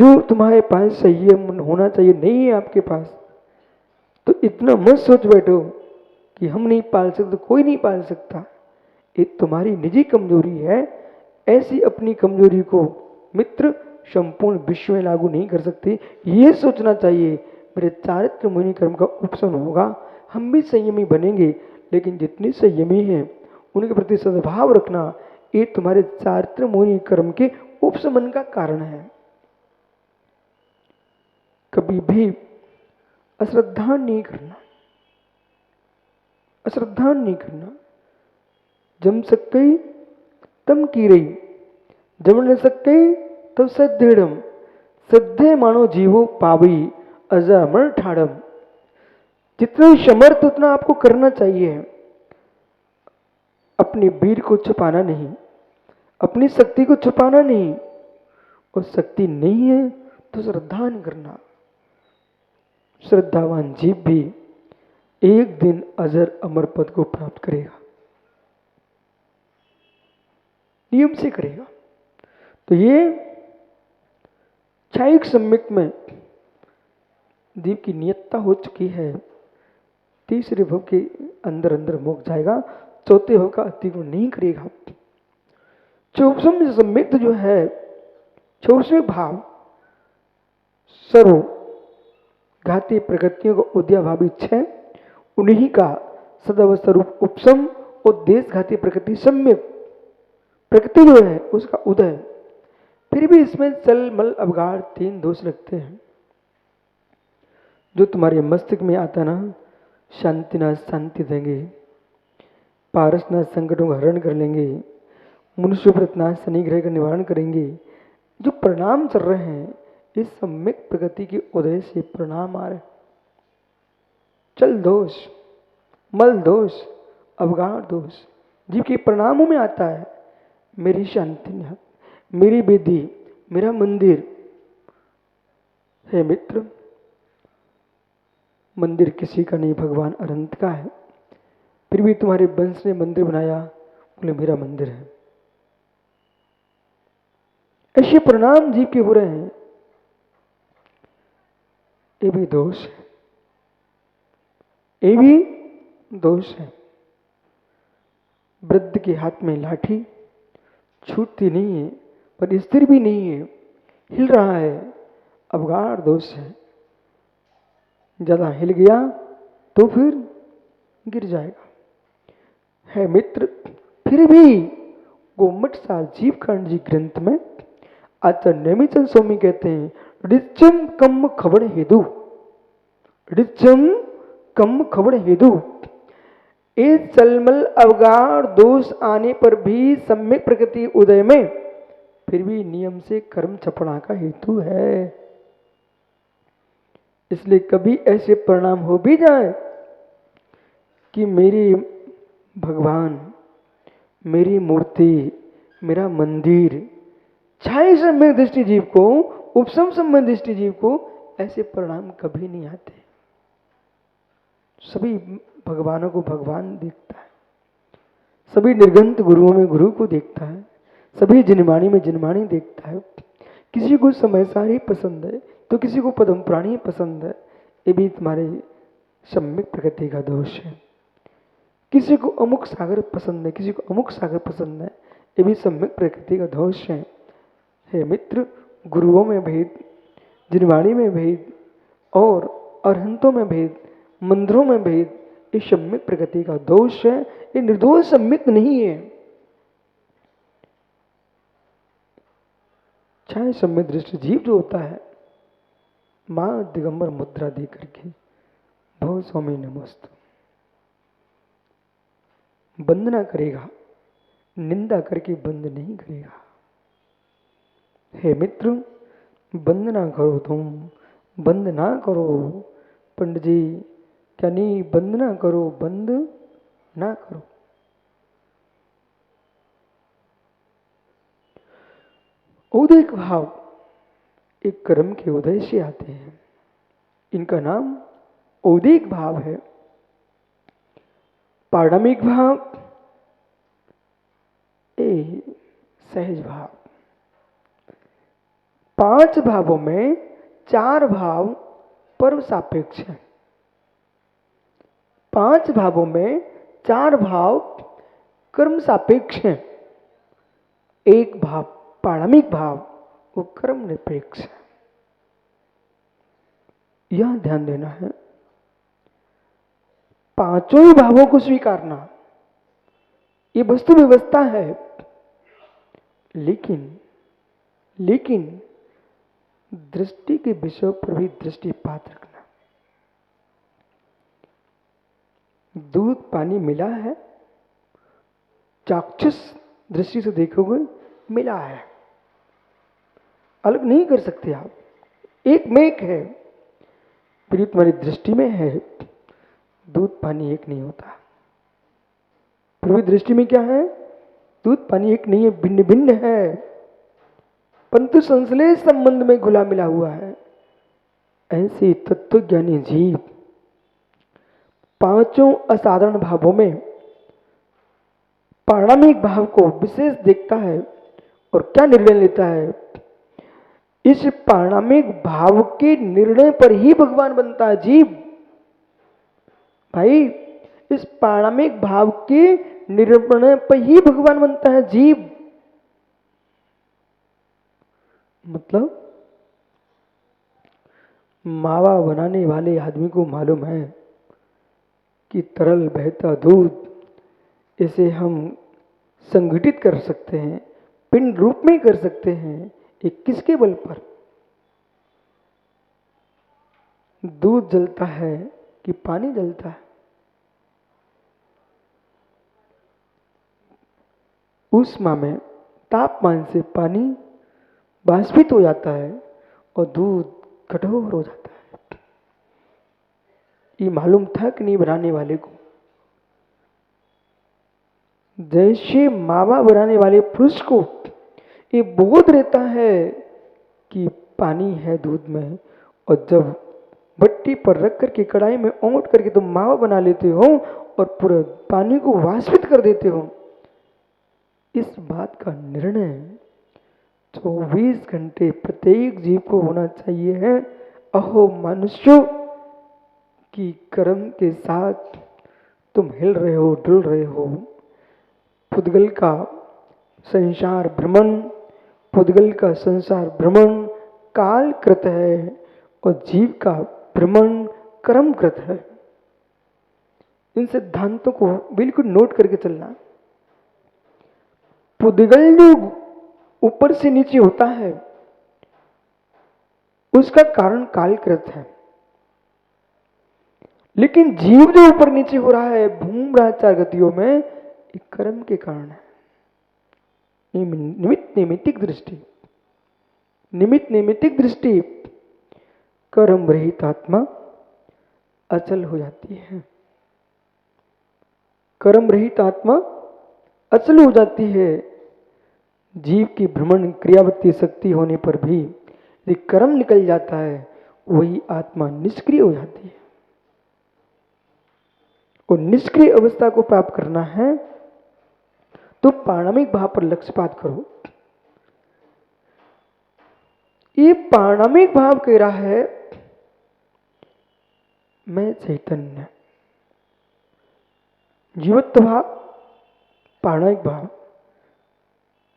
जो तुम्हारे पास संयम होना चाहिए नहीं है आपके पास, तो इतना मत सोच बैठो कि हम नहीं पाल सकते, कोई नहीं पाल सकता। ये तुम्हारी निजी कमजोरी है। ऐसी अपनी कमजोरी को मित्र संपूर्ण विश्व में लागू नहीं कर सकते। ये सोचना चाहिए मेरे चारित्र मुनि कर्म का उपशम होगा, हम भी संयमी बनेंगे। लेकिन जितने संयमी हैं उनके प्रति सद्भाव रखना, ये तुम्हारे चारित्र मुनि कर्म के उपशमन का कारण है। कभी भी अश्रद्धा नहीं करना, अश्रद्धा नहीं करना। जम सकई तम की रही, जम न सकई तब सदृढ़, सद्य मानो जीवो पावी अजमर ठाड़म। जितना समर्थ उतना आपको करना चाहिए। अपनी वीर को छुपाना नहीं, अपनी शक्ति को छुपाना नहीं, और शक्ति नहीं है तो श्रद्धा नहीं करना। श्रद्धावान जीव भी एक दिन अजर अमर पद को प्राप्त करेगा, नियम से करेगा। तो ये क्षायिक सम्यक में जीव की नियतता हो चुकी है। तीसरे भव के अंदर अंदर मोक्ष जाएगा, चौथे भव का अतिक्रमण नहीं करेगा। चौसम सम्यक्त जो है, चौसवें भाव सर्व घाती प्रकृतियों को उद्याभावी छह, उन्हीं का सदव स्वरूप उपसम और देश घाती प्रकृति सम्यक प्रकृति जो है उसका उदय। फिर भी इसमें चल मल अवगाढ़ तीन दोष लगते हैं। जो तुम्हारे मस्तिष्क में आता ना, शांति ना शांति देंगे, पारस ना संकटों का हरण कर लेंगे, मनुष्य प्रतना शनि ग्रह का निवारण करेंगे। जो परिणाम चल रहे हैं इस सम्यक प्रगति के उदय से परिणाम आ रहे। चल दोष, मल दोष, अवगाढ़ दोष जीव के परिणामों में आता है। मेरी शांति, मेरी विधि, मेरा मंदिर है मित्र। मंदिर किसी का नहीं, भगवान अनंत का है। फिर भी तुम्हारे वंश ने मंदिर बनाया, बोले मेरा मंदिर है। ऐसे परिणाम जीव के हो रहे हैं, ये भी दोष है, ये भी दोष है। वृद्ध के हाथ में लाठी छूटती नहीं है, पर स्थिर भी नहीं है, हिल रहा है, अवगाढ़ दोष है। ज्यादा हिल गया तो फिर गिर जाएगा। है मित्र, फिर भी गोमट सार जीव कांड जी ग्रंथ में आचार्य नेमिचंद स्वामी कहते हैं, ऋचम कम खबड़ हेदु, ऋचम कम खबड़ हेदु। इस चलमल अवगाढ़ दोष आने पर भी सम्यक प्रकृति उदय में फिर भी नियम से कर्म छपड़ा का हेतु है। इसलिए कभी ऐसे परिणाम हो भी जाए कि मेरी भगवान, मेरी मूर्ति, मेरा मंदिर, छाया सम्यक दृष्टि जीव को, उपसम सम्यक दृष्टि जीव को ऐसे परिणाम कभी नहीं आते। सभी भगवानों को भगवान देखता है, सभी निर्गंत गुरुओं में गुरु को देखता है, सभी जिनवाणी में जिनवाणी देखता है। किसी को समयसारी पसंद है तो किसी को पदम प्राणी पसंद है, ये भी तुम्हारे सम्यक प्रकृति का दोष है। किसी को अमुक सागर पसंद है, किसी को अमुक सागर पसंद है, ये भी सम्यक प्रकृति का दोष है। हे मित्र, गुरुओं में भेद, जिनवाणी में भेद और अरहंतों में भेद, मंदिरों में भेद, ये सम्यक प्रकृति का दोष है। ये निर्दोष सम्यक नहीं है। छाया सम्यक दृष्टि जीव जो होता है, मां दिगंबर मुद्रा दे करके भव स्वामी नमोस्तु वंदना करेगा, निंदा करके बंद नहीं करेगा। हे मित्र, वंदना करो, तुम बंद ना करो। पंडित जी क्या नहीं, वंदना करो, बंद ना करो। औदिक भाव एक कर्म के उदय से आते हैं, इनका नाम औदिक भाव है। पारमिक भाव ए सहज भाव। 5 भावों में 4 भाव पर्व सापेक्ष हैं। 5 भावों में 4 भाव कर्म सापेक्ष हैं। एक भाव पाणमिक भाव वो कर्म निरपेक्ष है। यह ध्यान देना है। पांचों ही भावों को स्वीकारना ये वस्तु व्यवस्था है, लेकिन दृष्टि के विषय पर भी दृष्टिपात रखना। दूध पानी मिला है, चाक्षुष दृष्टि से देखोगे मिला है, अलग नहीं कर सकते आप, एक में एक है। फिर तुम्हारी दृष्टि में है, दूध पानी एक नहीं होता। फिर भी दृष्टि में क्या है? दूध पानी एक नहीं है, भिन्न भिन्न है, परंतु संश्लेष संबंध में घुला मिला हुआ है। ऐसे तत्वज्ञानी जीव पांचों असाधारण भावों में पाणमिक भाव को विशेष देखता है और क्या निर्णय लेता है? इस पाणमिक भाव के निर्णय पर ही भगवान बनता है जीव। भाई, इस पाणमिक भाव के निर्णय पर ही भगवान बनता है जीव। मतलब मावा बनाने वाले आदमी को मालूम है कि तरल बहता दूध इसे हम संगठित कर सकते हैं, पिंड रूप में कर सकते हैं। एक किसके बल पर? दूध जलता है कि पानी जलता है? ऊष्मा में तापमान से पानी बाष्पित हो जाता है और दूध कठोर हो जाता है। ये मालूम था कि नहीं बनाने वाले को? जैसे मावा बनाने वाले पुरुष को ये बोध रहता है कि पानी है दूध में, और जब भट्टी पर रख करके कढ़ाई में ओंट करके तुम मावा बना लेते हो और पूरे पानी को वाष्पित कर देते हो, इस बात का निर्णय 24 घंटे प्रत्येक जीव को होना चाहिए है। अहो मनुष्यों की कर्म के साथ तुम हिल रहे हो, डुल रहे हो। पुद्गल का संसार भ्रमण कालकृत है और जीव का भ्रमण कर्मकृत है। इन सिद्धांतों को बिल्कुल नोट करके चलना। पुद्गल जो ऊपर से नीचे होता है उसका कारण कालकृत है, लेकिन जीव जो ऊपर नीचे हो रहा है, घूम रहा है 4 गतियों में, एक कर्म के कारण है। निमित्त नैमित्तिक दृष्टि कर्म रहित आत्मा अचल हो जाती है। कर्म रहित आत्मा अचल हो जाती है। जीव की भ्रमण क्रियावृत्ति शक्ति होने पर भी यदि कर्म निकल जाता है, वही आत्मा निष्क्रिय हो जाती है। और निष्क्रिय अवस्था को प्राप्त करना है तो पाणमिक भाव पर लक्ष्यपात करो। ये पाणमिक भाव कह रहा है मैं चैतन्य। जीवत्व भाव, पाणमिक भाव,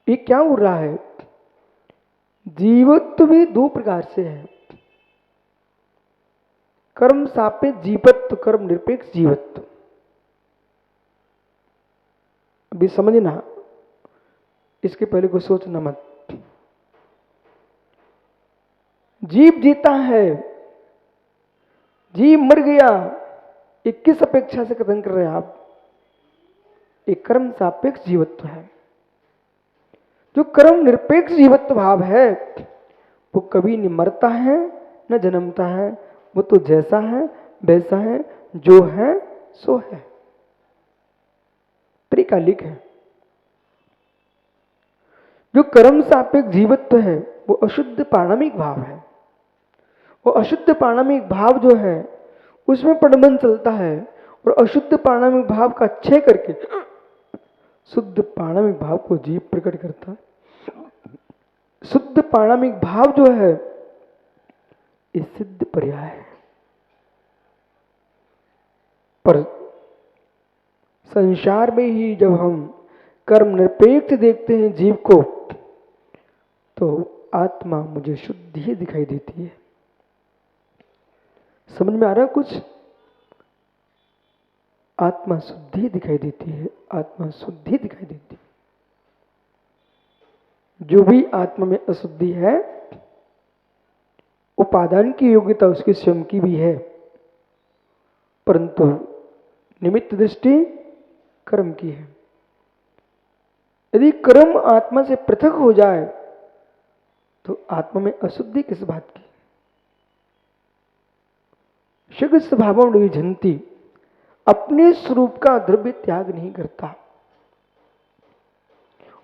ये क्या हो रहा है? जीवत्व भी 2 प्रकार से है। कर्म सापेक्ष जीवत्व, कर्म निरपेक्ष जीवत्व। अभी समझना, इसके पहले को सोचना मत। जीव जीता है, जीव मर गया, ये किस अपेक्षा से कथन कर रहे हैं आप? एक कर्म सापेक्ष जीवत्व है। जो कर्म निरपेक्ष जीवत्व भाव है वो कभी नहीं मरता है न जन्मता है। वो तो जैसा है वैसा है, जो है सो है, त्रिकालिक है। जो कर्म सापेक्ष जीवत्व है वो अशुद्ध पाणमिक भाव है। वो अशुद्ध पाणमिक भाव जो है उसमें प्रबंधन चलता है और अशुद्ध पाणमिक भाव का क्षय करके शुद्ध पाणमिक भाव को जीव प्रकट करता है। शुद्ध पारमाणिक भाव जो है ये सिद्ध पर्याय है। पर संसार में ही जब हम कर्म निरपेक्ष देखते हैं जीव को, तो आत्मा मुझे शुद्ध ही दिखाई देती है। समझ में आ रहा है कुछ? आत्मा शुद्धि दिखाई देती है, आत्मा शुद्धि दिखाई देती है। जो भी आत्मा में अशुद्धि है, उपादान की योग्यता उसकी स्वयं की भी है, परंतु निमित्त दृष्टि कर्म की है। यदि कर्म आत्मा से पृथक हो जाए तो आत्मा में अशुद्धि किस बात की? शीघ्र स्वभावं विझन्ति, अपने स्वरूप का द्रव्य त्याग नहीं करता।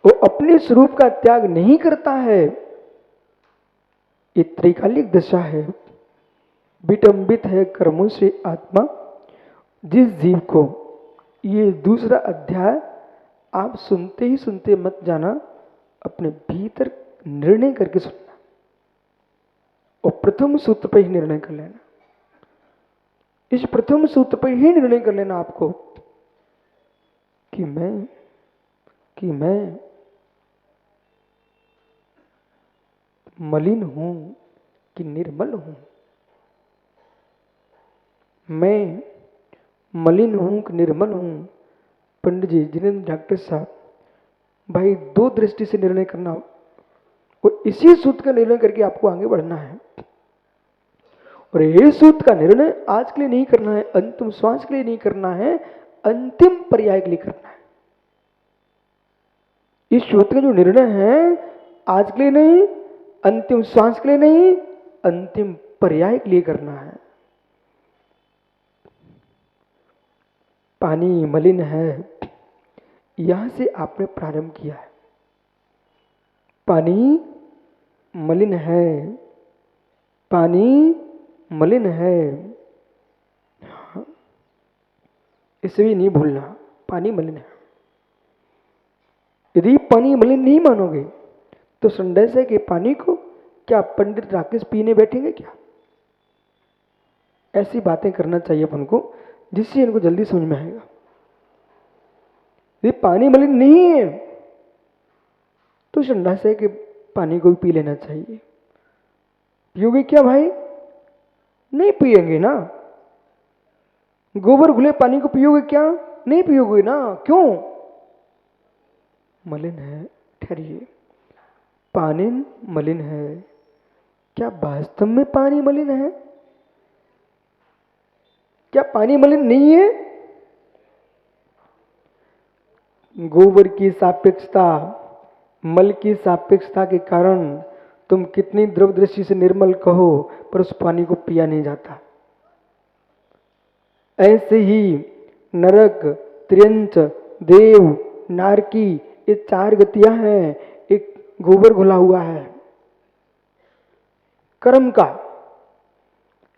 वो अपने स्वरूप का त्याग नहीं करता है, ये त्रैकालिक दशा है। विटंबित है कर्मों से आत्मा। जिस जीव को ये दूसरा अध्याय आप सुनते ही सुनते मत जाना, अपने भीतर निर्णय करके सुनना और प्रथम सूत्र पर ही निर्णय कर लेना। इस प्रथम सूत्र पर ही निर्णय कर लेना आपको कि मैं मलिन हूं कि निर्मल हूं। मैं मलिन हूं कि निर्मल हूं। पंडित जी, जिनेंद्र डॉक्टर साहब, भाई दो दृष्टि से निर्णय करना, और इसी सूत्र का निर्णय करके आपको आगे बढ़ना है। और ये सूत्र का निर्णय आज के लिए नहीं करना है, अंतिम श्वास के लिए नहीं करना है, अंतिम पर्याय के लिए करना है। इस सूत्र का जो निर्णय है आज के लिए नहीं, अंतिम श्वास के लिए नहीं, अंतिम पर्याय के लिए करना है। पानी मलिन है, यहां से आपने प्रारंभ किया है। पानी मलिन है, पानी मलिन है, इसे भी नहीं भूलना, पानी मलिन है। यदि पानी मलिन नहीं मानोगे तो संदेश के पानी को क्या पंडित राकेश पीने बैठेंगे क्या? ऐसी बातें करना चाहिए अपन को जिससे इनको जल्दी समझ में आएगा। यदि पानी मलिन नहीं है तो संदेश के पानी को भी पी लेना चाहिए। पियोगे क्या भाई? नहीं पिएंगे ना। गोबर घुले पानी को पियोगे क्या? नहीं पियोगे ना। क्यों? मलिन है। ठहरिए, पानी मलिन है, क्या वास्तव में पानी मलिन है? क्या पानी मलिन नहीं है? गोबर की सापेक्षता, मल की सापेक्षता के कारण तुम कितनी द्रव दृष्टि से निर्मल कहो, पर उस पानी को पिया नहीं जाता। ऐसे ही नरक, त्रियंच, देव, नारकी, ये चार गतियां हैं। एक गोबर घुला हुआ है कर्म का।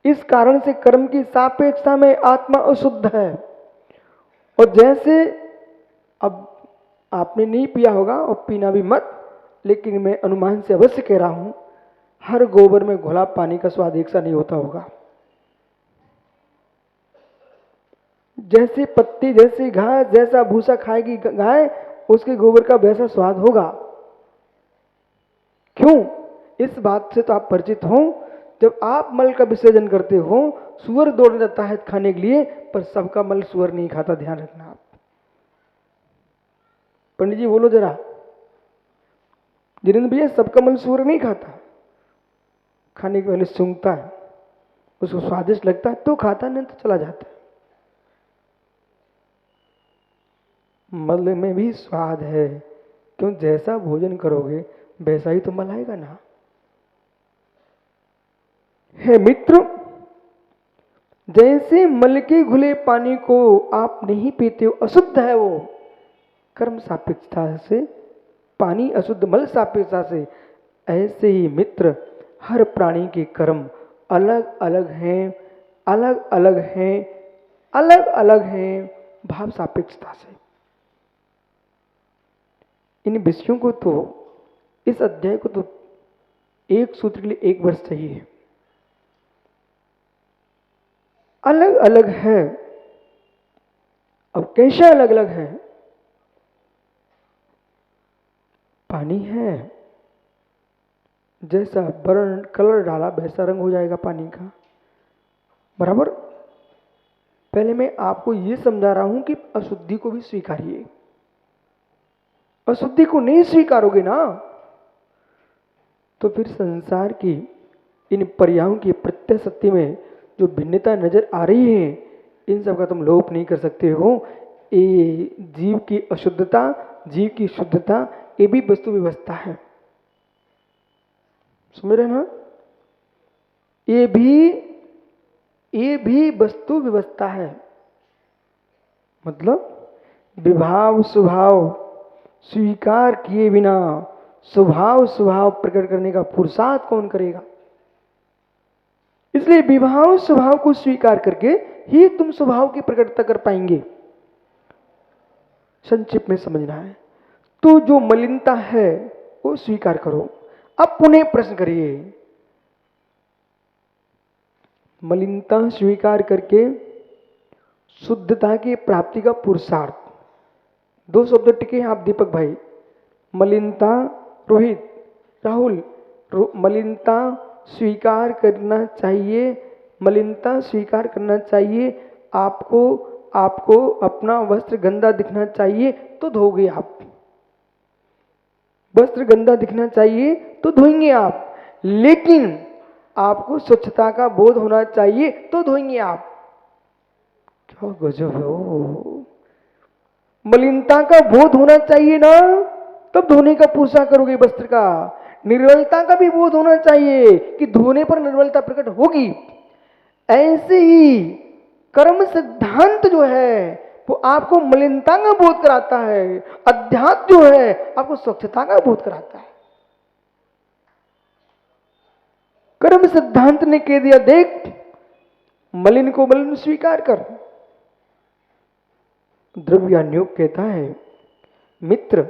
इस कारण से कर्म की सापेक्षता में आत्मा अशुद्ध है। और जैसे अब आपने नहीं पिया होगा और पीना भी मत, लेकिन मैं अनुमान से अवश्य कह रहा हूं, हर गोबर में घुला पानी का स्वाद एक सा नहीं होता होगा। जैसे पत्ती, जैसी घास, जैसा भूसा खाएगी गाय, उसके गोबर का वैसा स्वाद होगा। क्यों? इस बात से तो आप परिचित हो, जब आप मल का विसर्जन करते हो, सुअर दौड़ जाता है खाने के लिए, पर सबका मल सुअर नहीं खाता, ध्यान रखना आप। पंडित जी बोलो जरा, जिनेंद्र भैया, सबका मल सुअर नहीं खाता, खाने के पहले सूंघता है, उसको स्वादिष्ट लगता है तो खाता, नहीं तो चला जाता है। मल में भी स्वाद है, क्यों? जैसा भोजन करोगे वैसा ही तो मल आएगा ना। हे मित्र, जैसे मल के घुले पानी को आप नहीं पीते हो, अशुद्ध है वो, कर्म सापेक्षता से, पानी अशुद्ध मल सापेक्षता से, ऐसे ही मित्र हर प्राणी के कर्म अलग अलग हैं, अलग अलग हैं, अलग अलग हैं भाव सापेक्षता से। इन विषयों को तो, इस अध्याय को तो एक सूत्र के लिए 1 वर्ष चाहिए। अलग अलग है। अब कैसे अलग अलग है? पानी है, जैसा वर्ण कलर डाला वैसा रंग हो जाएगा पानी का, बराबर। पहले मैं आपको यह समझा रहा हूं कि अशुद्धि को भी स्वीकारिए। अशुद्धि को नहीं स्वीकारोगे ना, तो फिर संसार की इन पर्यायों की प्रत्यय सत्य में जो भिन्नता नजर आ रही है, इन सब का तुम लोप नहीं कर सकते हो। ये जीव की अशुद्धता, जीव की शुद्धता, ये भी वस्तु व्यवस्था है, समझ रहे ना? ये भी वस्तु व्यवस्था है। मतलब विभाव स्वभाव स्वीकार किए बिना स्वभाव प्रकट करने का पुरुषार्थ कौन करेगा? इसलिए विभाव स्वभाव को स्वीकार करके ही तुम स्वभाव की प्रकटता कर पाएंगे। संक्षिप्त में समझना है तो जो मलिनता है वो स्वीकार करो। अब पुनः प्रश्न करिए, मलिनता स्वीकार करके शुद्धता की प्राप्ति का पुरुषार्थ, 2 शब्द टिके हैं आप दीपक भाई। मलिनता, रोहित, राहुल, मलिनता स्वीकार करना चाहिए, मलिनता स्वीकार करना चाहिए। आपको अपना वस्त्र गंदा दिखना चाहिए तो धोगे आप, वस्त्र गंदा दिखना चाहिए तो धोएंगे आप, लेकिन आपको स्वच्छता का बोध होना चाहिए तो धोएंगे आप। क्या गजब है! मलिनता का बोध होना चाहिए ना, तब धोने का पूछा करोगे वस्त्र का। निर्मलता का भी बोध होना चाहिए कि धोने पर निर्मलता प्रकट होगी। ऐसे ही कर्म सिद्धांत जो है वो आपको मलिनता का बोध कराता है, अध्यात्म जो है आपको स्वच्छता का बोध कराता है। कर्म सिद्धांत ने कह दिया, देख मलिन को मलिन स्वीकार कर। द्रव्यान्योग कहता है, मित्र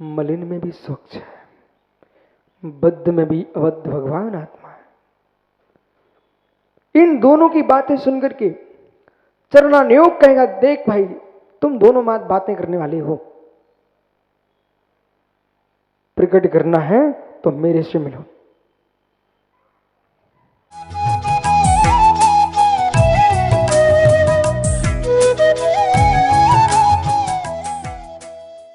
मलिन में भी स्वच्छ है, बद्ध में भी अबद्ध भगवान आत्मा है। इन दोनों की बातें सुनकर के चरणान्योग कहेगा, देख भाई तुम दोनों बातें करने वाले हो, प्रकट करना है तो मेरे से मिलो।